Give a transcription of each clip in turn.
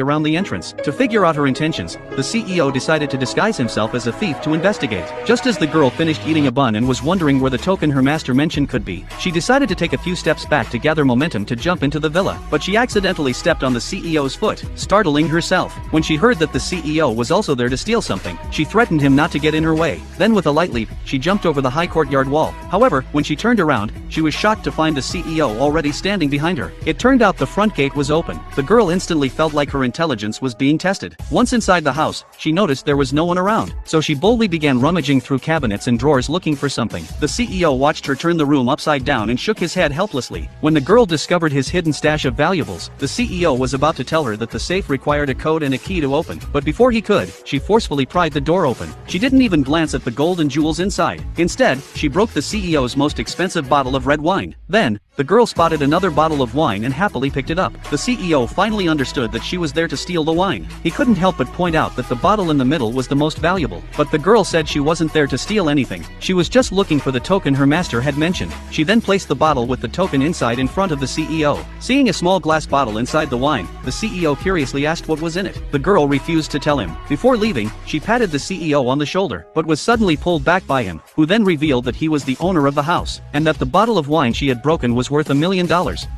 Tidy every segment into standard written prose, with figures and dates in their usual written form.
around the entrance. To figure out her intentions, the CEO decided to disguise himself as a thief to investigate. Just as the girl finished eating a bun and was wondering where the token her master mentioned could be, she decided to take a few steps back to gather momentum to jump into the villa, but she accidentally stepped on the CEO's foot, startling herself. When she heard that the CEO was also there to steal something, she threatened him not to get in her way. Then with a light leap, she jumped over the high courtyard wall. However, when she turned around, she was shocked to find the CEO already standing behind her. It turned out the front gate was open. The girl instantly felt like her intelligence was being tested. Once inside the house, she noticed there was no one around, so she boldly began rummaging through cabinets and drawers looking for something. The CEO watched her turn the room upside down and shook his head helplessly. When the girl discovered his hidden stash of valuables, the CEO was about to tell her that the safe required a code and a key to open, but before he could, she forcefully pried the door open. She didn't even glance at the gold and jewels inside. Instead, she broke the CEO's most expensive bottle of red wine. Then, the girl spotted another bottle of wine and happily picked it up. The CEO finally understood that she was there to steal the wine. He couldn't help but point out that the bottle in the middle was the most valuable, but the girl said she wasn't there to steal anything. She was just looking for the token her master had mentioned. She then placed the bottle with the token inside in front of the CEO. Seeing a small glass bottle inside the wine, the CEO curiously asked what was in it. The girl refused to tell him. Before leaving, she patted the CEO on the shoulder, but was suddenly pulled back by him, who then revealed that he was the owner of the house, and that the bottle of wine she had broken was worth $1 million.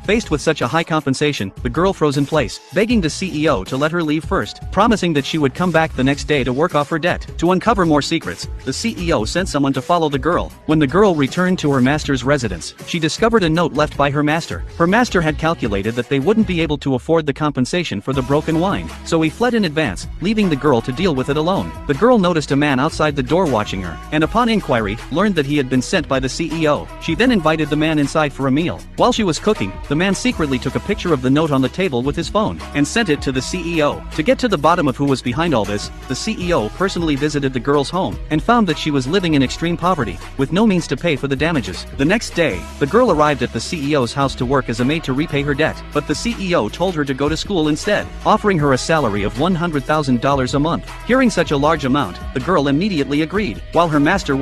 Faced with such a high compensation, the girl froze in place, begging the CEO to let her leave first, promising that she would come back the next day to work off her debt. To uncover more secrets, the CEO sent someone to follow the girl. When the girl returned to her master's residence, she discovered a note left by her master. Her master had calculated that they wouldn't be able to afford the compensation for the broken wine, so he fled in advance, leaving the girl to deal with it alone. The girl noticed a man outside the door watching her, and upon inquiry, learned that he had been sent by the CEO. She then invited the man inside for a meal. While she was cooking, the man secretly took a picture of the note on the table with his phone, and sent it to the CEO. To get to the bottom of who was behind all this, the CEO personally visited the girl's home, and found that she was living in extreme poverty, with no means to pay for the damages. The next day, the girl arrived at the CEO's house to work as a maid to repay her debt, but the CEO told her to go to school instead, offering her a salary of $100,000 a month. Hearing such a large amount, the girl immediately agreed, while her master